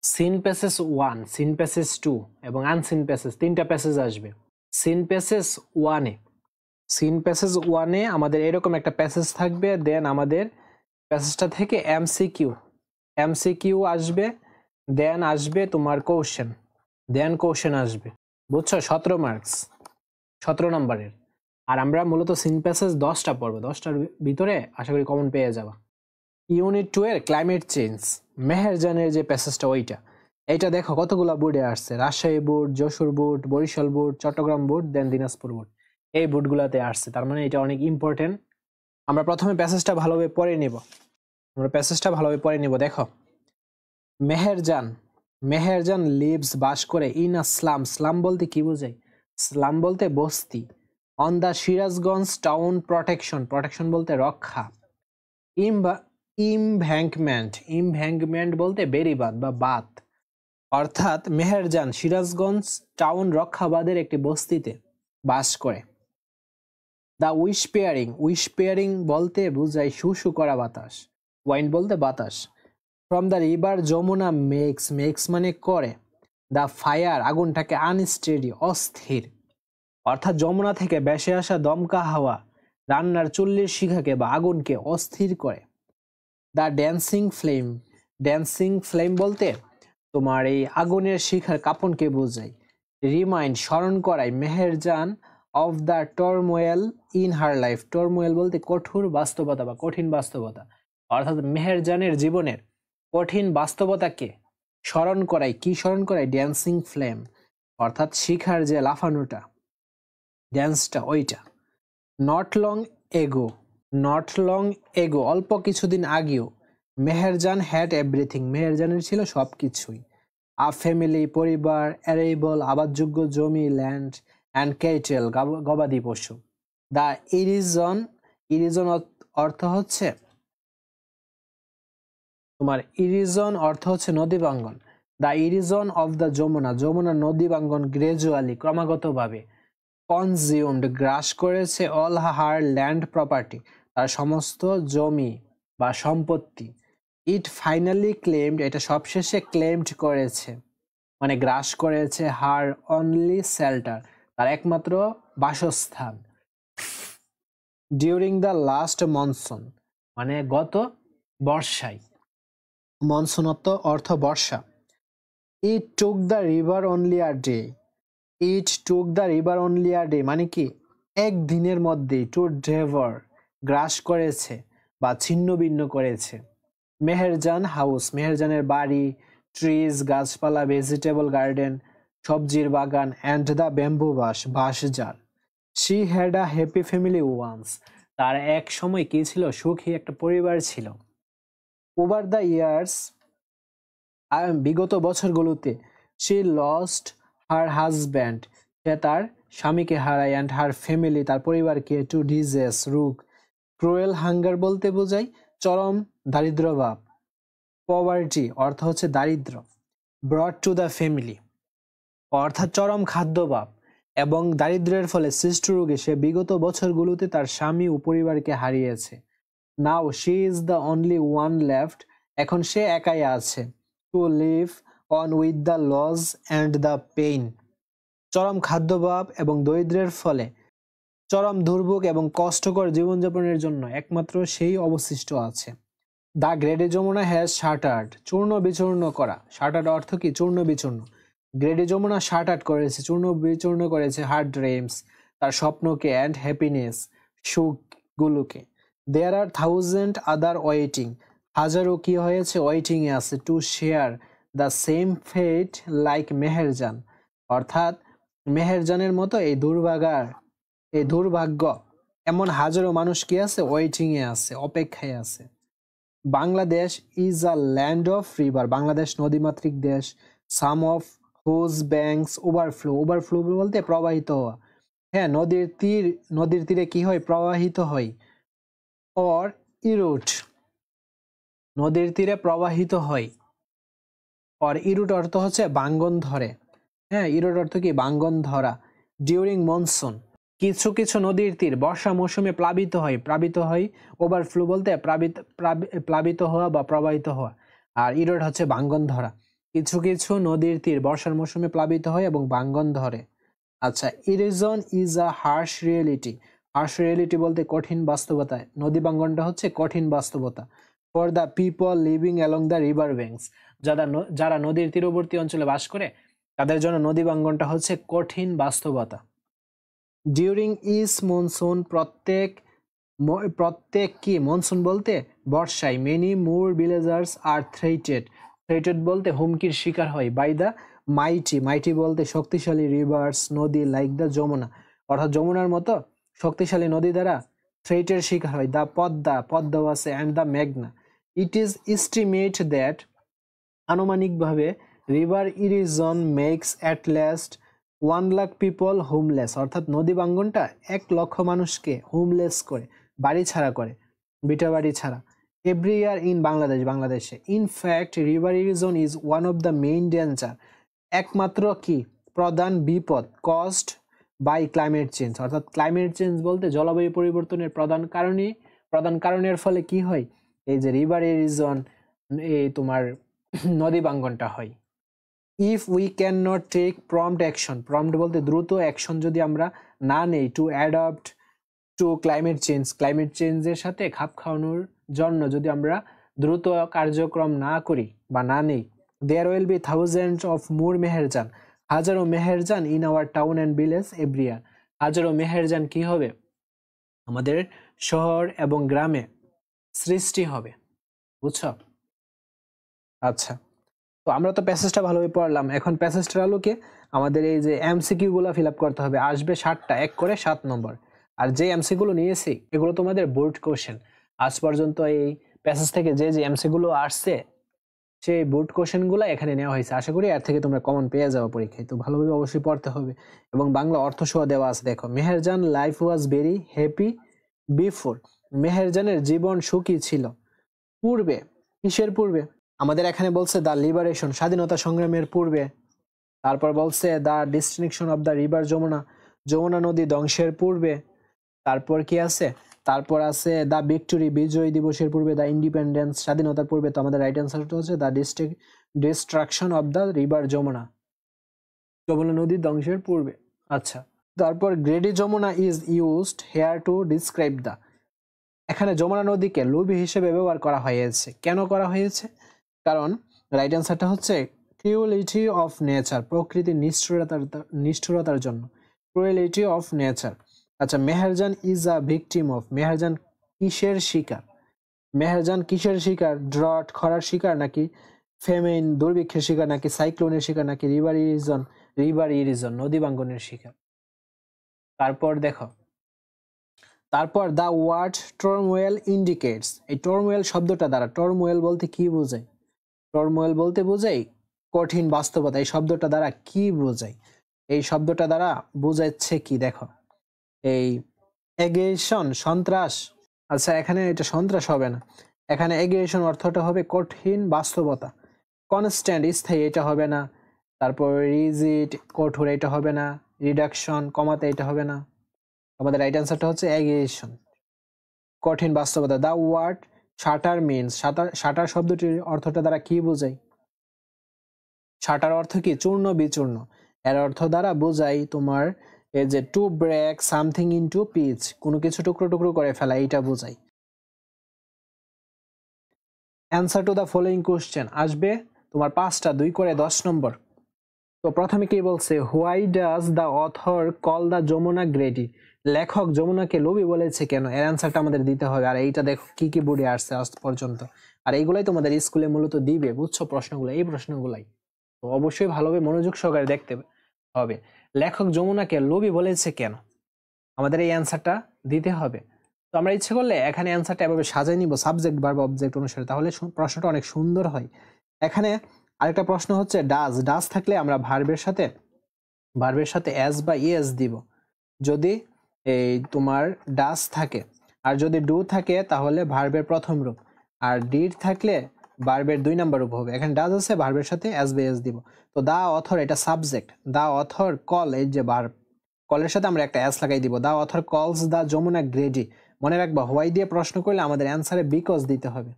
Seen passage 1, seen passage 2 এবং unseen passage, তিনটা passage আসবে। সিন প্যাসেজ 1-এ সিন প্যাসেজ 1-এ আমাদের এরকম একটা প্যাসেজ থাকবে, দেন আমাদের প্যাসেজটা থেকে এমসিকিউ আসবে, দেন আসবে তোমার কোশ্চেন আসবে, বুঝছো? 17 মার্কস, 17 নম্বরের। আর আমরা মূলত সিন প্যাসেজ 10টা পড়বো, 10টার ভিতরে আশা করি কমন পেয়ে যাবা। ইউনিট 2 এর ক্লাইমেট চেঞ্জ, মেহেরজানের যে প্যাসেজটা ওইটা, এইটা দেখো কতগুলা বোর্ডে আসছে, Rajshahi board, Jessore board, Barisal board, Chattogram board, then Dinajpur board, এই বোর্ডগুলোতে আসছে। তার মানে এটা অনেক ইম্পর্টেন্ট। আমরা প্রথমে প্যাসেজটা ভালোভাবে পড়ে নিব। দেখো, মেহেরজান লিভস, বাস করে, ইন আ স্লাম। স্লাম বলতে কি বোঝায়? স্লাম বলতে বস্তি। On the Sirajganj town protection বলতে রক্ষা। ইমভ্যাঙ্কমেন্ট বলতে বেড়িবাঁধ বা বাঁধ। অর্থাৎ মেহেরজান সিরাজগঞ্জ টাউন রক্ষাবাদের একটি বস্তিতে বাস করে। দ্য উইশপেয়ারিং বলতে বোঝায় শু করা বাতাস। ওয়াইন্ড বলতে বাতাস। From the river Jamuna makes মানে করে। দ্য ফায়ার আগুনটাকে আনস্টেডি অস্থির। অর্থাৎ যমুনা থেকে ভেসে আসা দমকা হাওয়া রান্নার চুল্লির শিখাকে বা আগুনকে অস্থির করে। দ্য ড্যান্সিং ফ্লেম বলতে তোমার এই আগুনের শিখার কাঁপনকে বোঝায়। রিমাইন্ড স্মরণ করায় Meherjaan of the turmoil in her life. Turmoil বলতে কঠোর বাস্তবতা বা কঠিন বাস্তবতা। অর্থাৎ মেহেরজানের জীবনের কঠিন বাস্তবতাকে স্মরণ করায়। কি স্মরণ করায়? ড্যান্সিং ফ্লেম, অর্থাৎ শিখার যে লাফানোটা, ড্যান্সটা, ওইটা। নট লং এগো অল্প কিছুদিন আগেও, মেহেরজান হ্যাড এভরিথিং, মেহেরজানের ছিল সবকিছুই। আ ফ্যামিলি পরিবার, অ্যারেবল আবাদযোগ্য জমি, ল্যান্ড অ্যান্ড ক্যাটেল গবাদি পশু। দ্য ইরিজন অর্থ হচ্ছে তোমার নদী বাঙ্গন। The erosion of the Jamuna নদী বাঙ্গন গ্রাজুয়ালি ক্রমাগতভাবে কনজিউমড গ্রাস করেছে অল হার ল্যান্ড প্রপার্টি, তার সমস্ত জমি বা সম্পত্তি। ইট ফাইনালি ক্লেমড, এটা সবশেষে ক্লেমড করেছে মানে গ্রাস করেছে, হার অনলি শেল্টার, তার একমাত্র বাসস্থান। ডিউরিং দ্য লাস্ট মনসুন মানে গত বর্ষায়, মনসুন অর্থ বর্ষা। It took the river only a day মানে কি? একদিনের মধ্যেই টু ডেভার গ্রাস করেছে বা ছিন্ন ভিন্ন করেছে। মেহেরজান হাউস, মেহেরজানের বাড়ি, ট্রিজ গাছপালা, ভেজিটেবল গার্ডেন সবজির বাগান, অ্যান্ড দ্য ব্যাম্বু বাঁশঝাড়। She had a happy family once, তার এক সময় কি ছিল? সুখী একটা পরিবার ছিল। ওভার দ্য ইয়ার্স, বিগত বছরগুলোতে, শি লস্ট হার হাজব্যান্ড, সে তার স্বামীকে হারায়, অ্যান্ড হার ফ্যামিলি, তার পরিবারকে, টু ডিজিজ রোগ। ক্রুয়েল হাঙ্গার বলতে বোঝায় চরম দারিদ্র্যভাব। পভার্টি অর্থ হচ্ছে দারিদ্র। ব্রট টু দ্য ফ্যামিলি অর্থাৎ চরম খাদ্যভাব এবং দারিদ্র্যের ফলে সৃষ্ট রোগে সে বিগত বছরগুলোতে তার স্বামী ও পরিবারকে হারিয়েছে। Now she is the only one left, এখন সে একাই আছে। To live on with the loss and the pain, চরম খাদ্যভাব এবং দরিদ্রের ফলে চরম দুর্ভোগ এবং কষ্টকর জীবনযাপনের জন্য একমাত্র সেই অবশিষ্ট আছে। দ্য গ্রেডে যমুনা হ্যাজ শাটার্ড, চূর্ণ বিচূর্ণ করা। শাটার্ড অর্থ কি? চূর্ণ বিচূর্ণ। গ্রেডে যমুনা শাটার্ড করেছে, চূর্ণ বিচূর্ণ করেছে, হার ড্রিমস, তার স্বপ্নকে, অ্যান্ড হ্যাপিনেস, সুখগুলোকে। There are thousand other waiting, হাজারো কি হয়েছে? ওয়েটিং এ আছে। To share the same fate like Meherjan, অর্থাৎ মেহেরজানের মতো এই দুর্ভাগ্য এমন হাজারো মানুষ কি আছে? ওয়েটিং এ আছে, অপেক্ষায় আছে। Bangladesh is a land of river, Bangladesh নদীমাতৃক দেশ। সাম অফ হুজ ব্যাংকস ওভারফ্লো বলতে প্রবাহিত হওয়া। হ্যাঁ, নদীর তীরে কি হয়? প্রবাহিত হয়। অর ইরুট, নদীর তীরে প্রবাহিত হয়। অর ইরুট অর্থ হচ্ছে বাঙ্গন ধরে। হ্যাঁ, ইরুট অর্থ কি? বাঙ্গন ধরা। ডিউরিং মনসুন, কিছু কিছু নদীর তীর বর্ষা মৌসুমে প্লাবিত হয়। ওভারফ্লো বলতে প্লাবিত হওয়া বা প্রবাহিত হওয়া। আর ইরোড হচ্ছে ভাঙ্গন ধরা। কিছু কিছু নদীর তীর বর্ষার মৌসুমে প্লাবিত হয় এবং ভাঙ্গন ধরে। আচ্ছা, erosion is a harsh reality. Harsh reality বলতে কঠিন বাস্তবতা। নদী ভাঙ্গনটা হচ্ছে কঠিন বাস্তবতা। For the people living along the river banks, যারা নদীর তীরবর্তী অঞ্চলে বাস করে তাদের জন্য নদী ভাঙ্গনটা হচ্ছে কঠিন বাস্তবতা। ডিউরিং ইস মনসুন, প্রত্যেক কি মনসুন বলতে বর্ষায়, মেনি মোর ভিলেজার্স আর থ্রেটেড বলতে হুমকির শিকার হয়, বাই দ্য মাইটি বলতে শক্তিশালী রিভার্স নদী, লাইক দ্য যমুনা অর্থাৎ যমুনার মতো শক্তিশালী নদী দ্বারা থ্রেটের শিকার হয়, দ্য পদ্মা আছে অ্যান্ড দ্য মেঘনা। ইট ইজ এস্টিমেট দ্যাট, আনুমানিকভাবে, river erosion makes at last 1 lakh people homeless, অর্থাৎ নদী ভাঙ্গনটা 1 লক্ষ মানুষকে হোমলেস করে, বাড়ি ছাড়া করে, বিটা বাড়ি ছাড়া, এভরি ইয়ার ইন বাংলাদেশে। In fact river erosion is one of the main danger, একমাত্র কি প্রধান বিপদ, কজড বাই ক্লাইমেট চেঞ্জ, অর্থাৎ ক্লাইমেট চেঞ্জ বলতে জলবায়ু পরিবর্তনের প্রধান কারণের ফলে কি হয়, এই যে রিভার ইরিজন, এই তোমার নদী ভাঙ্গনটা হয়। If we can not take prompt action, prompt বলতে দ্রুত অ্যাকশন যদি আমরা না নেই, টু অ্যাডাপ্ট টু ক্লাইমেট চেঞ্জের সাথে খাপ খাওয়ানোর জন্য যদি আমরা দ্রুত কার্যক্রম না করি বা না নেই, there will be thousands of more Meherjan, হাজারো Meherjan in our town and village every year, হাজারো মেহেরজান কি হবে, আমাদের শহর এবং গ্রামে সৃষ্টি হবে। বুঝছো? আচ্ছা, তো আমরা তো প্যাসেজটা ভালোভাবে পড়লাম। এখন প্যাসেজটার আলোকে আমাদের এই যে এমসিকিউ গুলো ফিল আপ করতে হবে। আসবে 7টা, 1 করে 7 নম্বর। আর যে এমসিকিউ গুলো নিয়েছি এগুলো তোমাদের বোর্ড কোশ্চেন। আজ পর্যন্ত এই প্যাসেজ থেকে যে এমসিকিউ গুলো আসছে সেই বোর্ড কোশ্চেন গুলো এখানে নেওয়া হয়েছে। আশা করি এর থেকে তোমরা কমন পেয়ে যাবো পরীক্ষায়। তো ভালোভাবে অবশ্যই পড়তে হবে এবং বাংলা অর্থ সহ দেওয়া আছে। দেখো, Meherjan life was very happy before, মেহেরজানের জীবন সুখী ছিল পূর্বে। কিসের পূর্বে? আমাদের এখানে বলছে দ্য লিবারেশন, স্বাধীনতা সংগ্রামের পূর্বে। তারপর বলছে the distinction of the river Jamuna নদী ধ্বংসের পূর্বে। তারপর কি আছে? তারপর আছে দ্য ভিক্টোরি, বিজয় দিবসের পূর্বে, দ্য ইন্ডিপেন্ডেন্স, স্বাধীনতার পূর্বে। তো আমাদের রাইট অ্যান্সারটা হচ্ছে the destruction of the river Jamuna নদী ধ্বংসের পূর্বে। আচ্ছা, তারপর greedy Jamuna is used here to describe the, এখানে যমুনা নদীকে লোভী হিসেবে ব্যবহার করা হয়েছে। কেন করা হয়েছে? কারণ রাইট অ্যান্সারটা হচ্ছে ক্রুয়েলিটি অফ নেচার, প্রকৃতির নিষ্ঠুরতার জন্য, ক্রুয়েলিটি অফ নেচার। আচ্ছা, Meherjan is a victim of, Meherjan কিসের শিকার? মেহেরজান কিসের শিকার? ড্রট, খরার শিকার, নাকি ফেমেইন, দুর্ভিক্ষের শিকার, নাকি সাইক্লোনের শিকার, নাকি রিভার ইরিজন নদী ভাঙ্গনের শিকার। তারপর দেখো, তারপর দ্য ওয়ার্ড টর্মোয়েল ইন্ডিকেটস, এই টর্মোয়েল শব্দটা দ্বারা, টর্মোয়েল বলতে কি বোঝায়? টর্মোয়েল বলতে বোঝায় কঠিন বাস্তবতা। এই শব্দটা দ্বারা কি বোঝায়? এই শব্দটা দ্বারা বোঝাচ্ছে কি? দেখো, এই এগ্রেশন, সন্ত্রাস। আচ্ছা, এখানে এটা সন্ত্রাস হবে না, এখানে এগ্রেশন অর্থটা হবে কঠিন বাস্তবতা। কনস্ট্যান্ট, স্থায়ী, এটা হবে না। তারপর রিজিড, কঠোর, এটা হবে না। রিডাকশন, কমাতে, এটা হবে না। আমাদের রাইট অ্যান্সারটা হচ্ছে অ্যাগ্রেশন, কঠিন বাস্তবতা। The word shatter means, shatter শব্দটির অর্থটা দ্বারা কি বোঝায়? শাটার অর্থ কি? চূর্ণ বিচূর্ণ। এর অর্থ দ্বারা বোঝাই তোমার এই যে to break something into piece, কোনো কিছু টুকরো টুকরো করে ফেলা, এইটা বোঝায়। Answer to the following question আসবে তোমার 5টা, 2 করে 10 নম্বর। তো প্রথমে কি বলছে? Why does the author call the Jamuna greedy, লেখক যমুনাকে লোভী বলেছে কেন? এর অ্যান্সারটা আমাদের দিতে হবে। আর এইটা দেখো কি কি বোর্ডে আসছে আজ পর্যন্ত, আর এইগুলাই তোমাদের স্কুলে মূলত দিবে। বুঝছো প্রশ্নগুলো? এই প্রশ্নগুলাই তো অবশ্যই ভালোভাবে মনোযোগ সহকারে দেখতে হবে। লেখক যমুনাকে লোভী বলেছে কেন, আমাদের এই অ্যান্সারটা দিতে হবে। তো আমরা ইচ্ছে করলে এখানে অ্যান্সারটা এভাবে সাজাই নিব সাবজেক্ট ভার্ব অবজেক্ট অনুসারে, তাহলে প্রশ্নটা অনেক সুন্দর হয়। এখানে আরেকটা প্রশ্ন হচ্ছে ডাজ থাকলে আমরা ভার্বের সাথে এস বা ইএস দিব যদি এই তোমার ডাজ থাকে, আর যদি ডু থাকে তাহলে ভার্বের প্রথম রূপ, আর ডিড থাকলে ভার্বের 2 নম্বর রূপ হবে। এখানে ডাজ আছে, ভার্বের সাথে এস বা এস দিব। তো দা অথর, এটা সাবজেক্ট। দা অথর কল, এই যে ভার্ব, কলের সাথে আমরা একটা এস লাগাই দিব। দা অথর কলস দা যমুনা গ্রেডি। মনে রাখবা, হোয়াই দিয়ে প্রশ্ন করলে আমাদের অ্যান্সারে বিকজ দিতে হবে।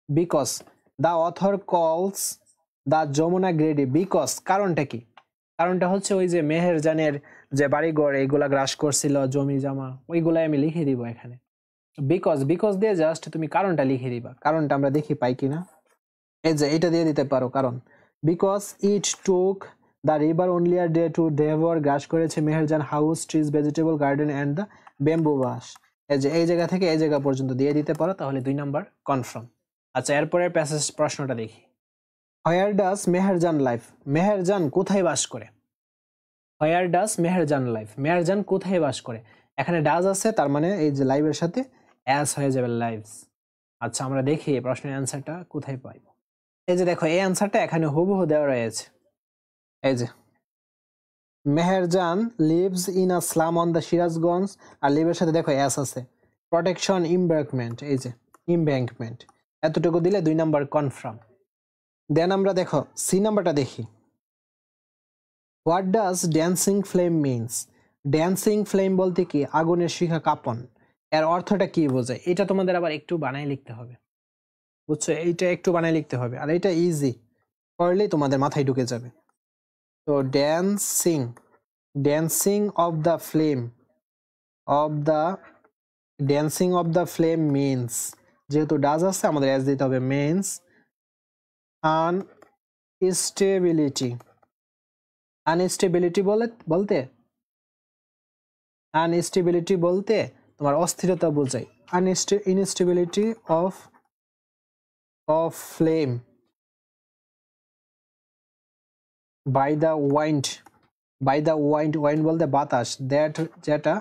বিকজ দা অথর কলস দ্য যমুনা গ্রেডি, বিকজ কারণটা কি? কারণটা হচ্ছে ওই যে মেহেরজানের যে বাড়িঘর এইগুলা গ্রাস করছিল, জমি জমা, ওইগুলাই আমি লিখে দিব এখানে। বিকজ বিকজ দিয়ে জাস্ট তুমি কারণটা লিখে দিবা। কারণটা আমরা দেখি পাই কিনা। এই যে এটা দিয়ে দিতে পারো কারণ। Because it took the river only a day to devour, গ্রাস করেছে Meherjan house, trees, vegetable garden and the bamboo bush. এই যে এই জায়গা থেকে এই জায়গা পর্যন্ত দিয়ে দিতে পারো, তাহলে 2 নাম্বার কনফার্ম। আচ্ছা, এরপরের প্যাসেজ প্রশ্নটা দেখি। Where does Meherjaan life? Meherjaan কোথায় বাস করে? Where does Meherjaan life? Meherjaan কোথায় বাস করে? এখানে ডাজ আছে, তার মানে এই যে লাইভের সাথে অ্যাস হয়ে যাবে লাইভস। আচ্ছা, আমরা দেখি এই প্রশ্নের অ্যান্সারটা কোথায় পাই। এই যে দেখো, এই অ্যান্সারটা এখানে হুবহু দেওয়া রয়েছে। এই যে Meherjan lives in a slum on the Sirajganj, আর লিভের সাথে দেখো অ্যাস আছে, প্রোটেকশন ইমব্যাঙ্কমেন্ট, এই যে ইমব্যাঙ্কমেন্ট, এতটুকু দিলে 2 নাম্বার কনফার্ম। দেন আমরা দেখো সি নাম্বারটা দেখি। What does dancing flame means? Dancing flame বলতে কি? আগুনের শিখা কাঁপন। এর অর্থটা কি বোঝায়? এটা তোমাদের আবার একটু বানাই লিখতে হবে, বুঝছো? এইটা একটু বানাই লিখতে হবে, আর এটা ইজি করলেই তোমাদের মাথায় ঢুকে যাবে। তো dancing, dancing of the flame, of the dancing of the flame means, যেহেতু ডাজ আছে আমাদের অ্যাজ দিতে হবে, মিনস আনস্টেবিলিটি। আনস্টেবিলিটি বলতে আনস্টেবিলিটি বলতে তোমার অস্থিরতা বোঝায়। Instability of flame by the wind, by the wind, wind বলতে বাতাস, দ্যাট যেটা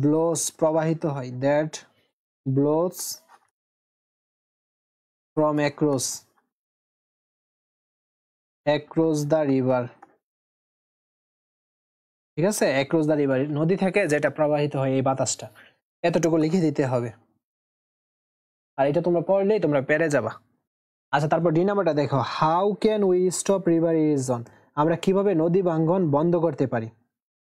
ব্লোস প্রবাহিত হয়, that blows from across the river. ঠিক আছে, অ্যাক্রস দ্য রিভার, নদী থেকে যেটা প্রবাহিত হয় এই বাতাসটা, এতটুকু লিখে দিতে হবে। আর এটা তোমরা পড়লেই তোমরা পেরে যাবা। আচ্ছা, তারপর ডি নাম্বারটা দেখো। How can we stop river erosion? আমরা কিভাবে নদী ভাঙ্গন বন্ধ করতে পারি?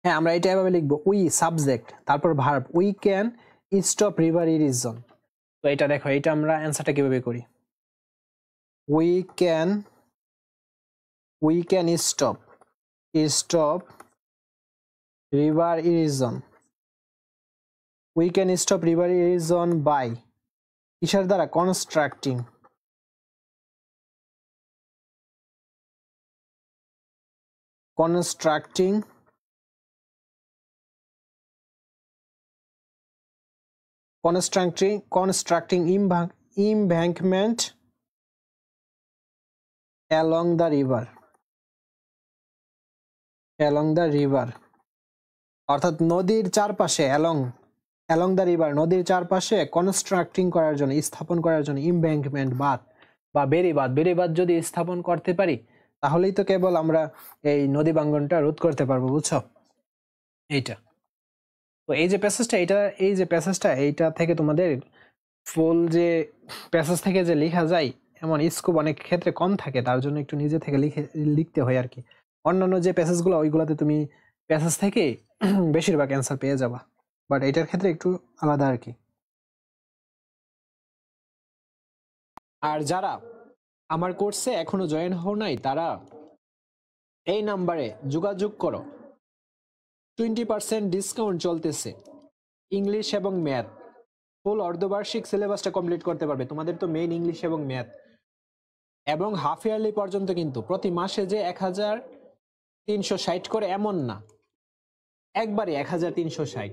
হ্যাঁ, আমরা এটা এভাবে লিখবো, উই সাবজেক্ট তারপর verb, we can stop river erosion. তো এটা দেখো, এটা আমরা অ্যান্সারটা কিভাবে করি। We can stop river erosion. We can stop river erosion by, কিসের দ্বারা? Constructing, constructing embankment along the river, অর্থাৎ নদীর চারপাশে, along the river, নদীর চারপাশে কনস্ট্রাক্টিং করার জন্য, স্থাপন করার জন্য, ইমব্যাঙ্কমেন্ট বাঁধ বা বেড়িবাঁধ যদি স্থাপন করতে পারি, তাহলেই তো কেবল আমরা এই নদী ভাঙ্গনটা রোধ করতে পারবো, বুঝছো? এইটা তো এই যে প্যাসেজটা এইটা থেকে তোমাদের ফুল যে প্যাসেজ থেকে যে লেখা যায় এমন স্কোপ অনেক ক্ষেত্রে কম থাকে, তার জন্য একটু নিজে থেকে লিখতে হয় আর কি। অন্যান্য যে প্যাসেজগুলো ওইগুলোতে তুমি প্যাসেজ থেকে বেশিরভাগ অ্যান্সার পেয়ে যাবা, বাট এটার ক্ষেত্রে একটু আলাদা আর কি। আর যারা আমার কোর্সে এখনো জয়েন হও নাই, তারা এই নাম্বারে যোগাযোগ করো। 20% ডিসকাউন্ট চলতেছে। ইংলিশ এবং ম্যাথ ফুল অর্ধবার্ষিক সিলেবাসটা কমপ্লিট করতে পারবে। তোমাদের তো মেইন ইংলিশ এবং ম্যাথ, এবং হাফ ইয়ারলি পর্যন্ত, কিন্তু প্রতি মাসে যে 1360 করে এমন না, একবারে 1360।